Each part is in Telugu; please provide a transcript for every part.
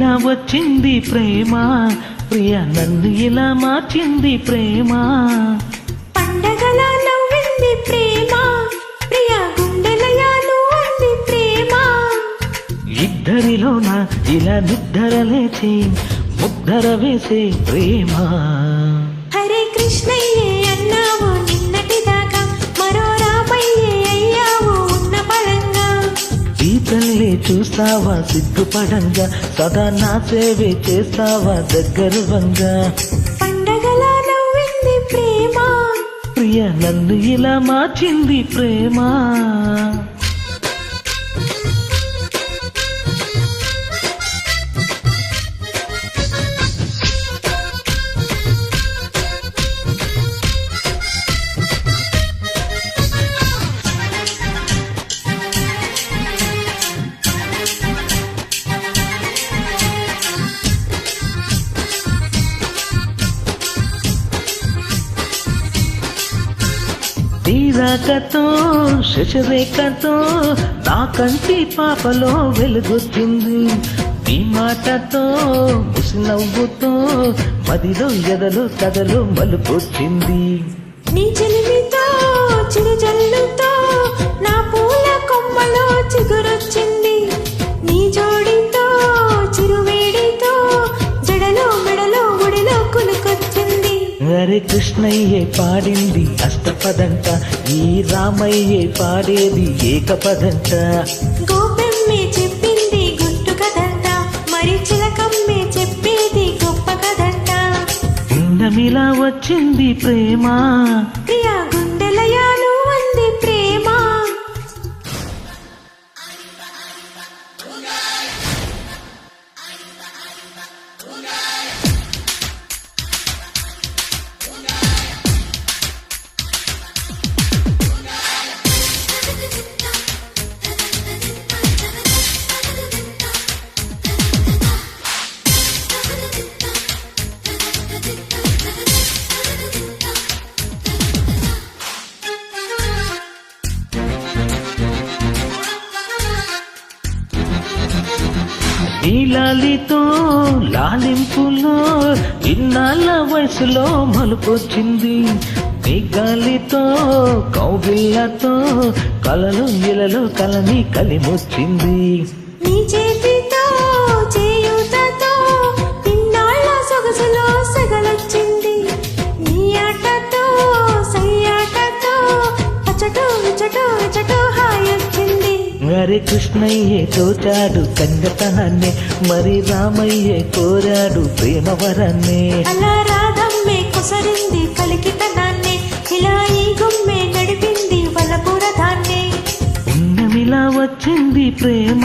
ఇలా వచ్చింది ప్రేమ ప్రియ నన్ను ఇలా మార్చింది ప్రేమ పండగలా నవ్వింది ప్రేమ ప్రియ గుండెలయాలు అంది ప్రేమ ఇద్దరిలోన ఇలా నిద్ర లేచి ముద్దర వేసే ప్రేమ హరే కృష్ణయ్యే అన్నావు నిన్నటి దాకా మరో రామయ్యే అయ్యావు ఉన్న పడంగా ఈ తల్లి చూస్తావా సిగ్గుపడంగా సదా నా సేవే చేస్తావా దగ్గరవంగా పండగలా నవ్వింది ప్రేమ ప్రియ నన్ను ఇలా మార్చింది ప్రేమ తీరాకతో శశరేఖతో నా కంటి పాపలో వెలుగొచ్చింది నీ మాటతో ముసినవ్వుతో మదిలో ఎదలో కథలో మలుపొచ్చింది నీ చెలిమితో చిరుజల్లుతో నా పూల కొమ్మలో చిగురొచ్చింది నీ జోడితో చిరువేడితో జడలో మెడలో ఒడిలో కులుకొచ్చింది హరే కృష్ణయ్యే పాడింది అష్టపదంట ఈ రామయ్యే పాడేది ఏకపదంట గోపెమ్మే చెప్పింది గుట్టు కదంట మరి చిలకమ్మే చెప్పేది గొప్ప కదంట ఇందమిలా వచ్చింది ప్రేమ ప్రియా గుండెలయాలు అంది ప్రేమ ఈ లాలితో లాలింపులో ఇన్నాళ్ళ వయసులో మలుపొచ్చింది నీ గాలితో కౌగిళ్ళతో కలలు ఇలలో కలని కలిమొచ్చింది నీ చేతితో చేయూతతో ఇన్నాళ్ళ సొగసులో సగలొచ్చింది నీ ఆటతో సయ్యాటతో అచటో ఇచటో ఇచటో హాయొచ్చింది హరే కృష్ణయ్యే తోచాడు కంగతనాన్ని మరి రామయ్యే కోరాడు ప్రేమవరాన్ని అలా రాధమ్మే కుసరింది కలికితనాన్ని ఇలా ఈ గుమ్మే నడిపింది వలపురధాన్ని ఉన్నమిలా వచ్చింది ప్రేమ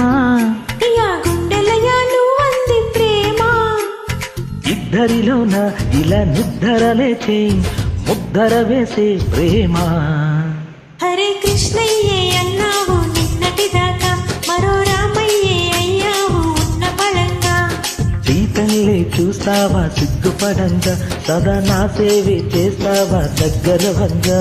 ప్రియా గుండెలయాలు అంది ప్రేమ ఇద్దరిలోన ఇలా నిద్ర లేచే ముద్దర వేసే ప్రేమ హరే కృష్ణయ్యే అన్నావు నిన్నటి దాకా మరో రామయ్యే అయ్యావు ఉన్న పడంగా సీతల్లే చూస్తావా సిగ్గుపడంగా సదా నా సేవే చేస్తావా దగ్గరవంగా